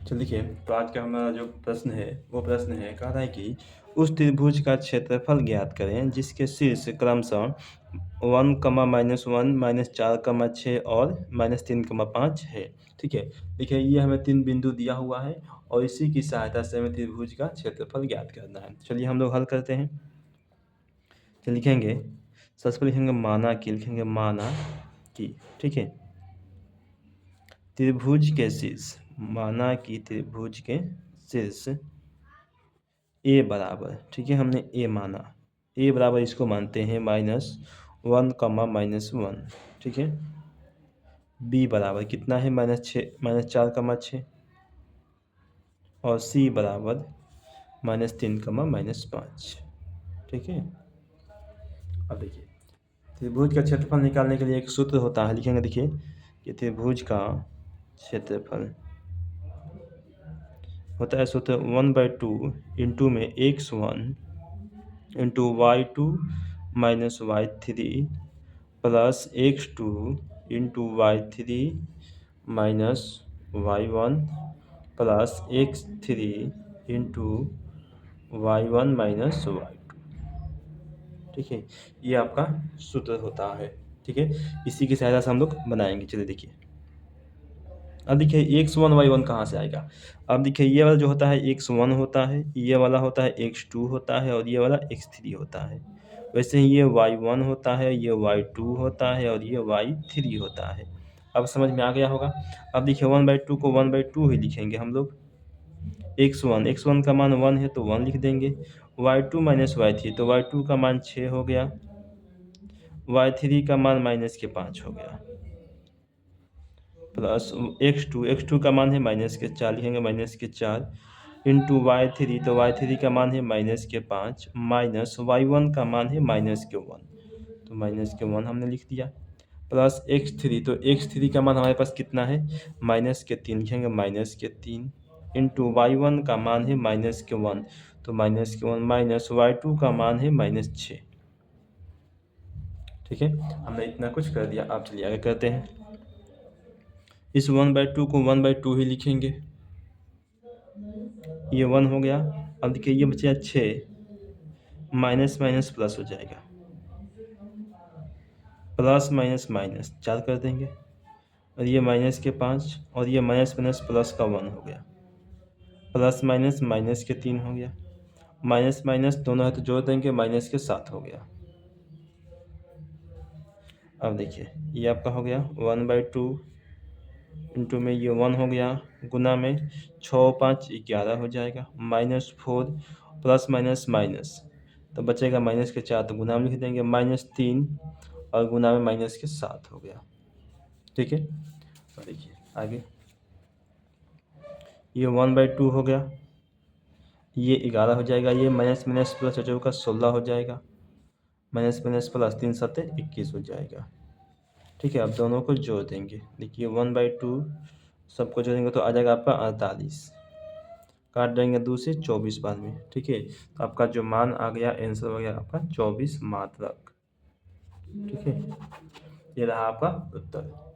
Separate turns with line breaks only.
चलिए देखिए, तो आज का हमारा जो प्रश्न है, वो प्रश्न है, कह रहा है कि उस त्रिभुज का क्षेत्रफल ज्ञात करें जिसके शीर्ष क्रमशः 1, -1, -4, 6 और -3, 5 है। ठीक है, देखिए ये हमें 3 बिंदु दिया हुआ है और इसी की सहायता से हमें त्रिभुज का क्षेत्रफल ज्ञात करना है। चलिए हम लोग हल करते हैं। तो लिखेंगे, सबसे पहले लिखेंगे माना कि, ठीक है। त्रिभुज के शीर्ष, माना कि त्रिभुज के शीर्ष ए बराबर, ठीक है, हमने ए माना, ए बराबर इसको मानते हैं -1, -1, ठीक है। बी बराबर कितना है -4, 6 और सी बराबर -3, -5, ठीक है। अब देखिए, त्रिभुज का क्षेत्रफल निकालने के लिए एक सूत्र होता है, लिखेंगे देखिए कि त्रिभुज का क्षेत्रफल होता है सूत्र 1/2 इंटू में x1 into y2 -y3 plus x2 into y3 -y1 plus x3 into y1 -y2, ठीक है। ये आपका सूत्र होता है, ठीक है। इसी की सहायता से हम लोग बनाएंगे। चलिए देखिए, अब देखिए x1 y1 कहाँ से आएगा। अब देखिए ये वाला जो होता है x1 होता है, ये वाला होता है x2 होता है और ये वाला x3 होता है। वैसे ही ये y1 होता है, ये y2 होता है और ये y3 होता है। अब समझ में आ गया होगा। अब देखिए 1/2 को 1/2 ही लिखेंगे हम लोग। x1 का मान 1 है तो 1 लिख देंगे। y2 -y3 तो y2 का मान 6 हो गया, y3 का मान -5 हो गया, प्लस x2 का मान है -4, लिखेंगे -4 इंटू y3 तो y3 का मान है -5 माइनस y1 का मान है -1 तो -1 हमने लिख दिया, प्लस x3 तो x3 का मान हमारे पास कितना है -3, लिखेंगे -3 इंटू y1 का मान है -1 तो -1 माइनस y2 का मान है -6, ठीक है। हमने इतना कुछ कर दिया। आप चलिए आगे करते हैं। इस 1/2 को 1/2 ही लिखेंगे, ये 1 हो गया। अब देखिए ये बचा 6, माइनस माइनस प्लस हो जाएगा, प्लस माइनस माइनस 4 कर देंगे और ये -5 और ये माइनस माइनस प्लस का 1 हो गया, प्लस माइनस माइनस के 3 हो गया, माइनस माइनस दोनों हाथ जोड़ देंगे -7 हो गया। अब देखिए ये आपका हो गया 1/2 इंटू में ये 1 हो गया, गुना में 6 5 11 हो जाएगा, -4 प्लस माइनस माइनस तो बचेगा -4 तो गुना में लिख देंगे, -3 और गुना में -7 हो गया, ठीक है। तो देखिए आगे ये 1/2 हो गया, ये 11 हो जाएगा, ये माइनस माइनस प्लस हो जाएगा 16 हो जाएगा, माइनस माइनस प्लस 3 7 21 हो जाएगा, ठीक है। अब दोनों को जोड़ देंगे, देखिए 1/2 सबको जोड़ेंगे तो आ जाएगा आपका 48, काट देंगे 2 से 24 बाद में, ठीक है। तो आपका जो मान आ गया, आंसर हो गया आपका 24 मात्रक, ठीक है। ये रहा आपका उत्तर।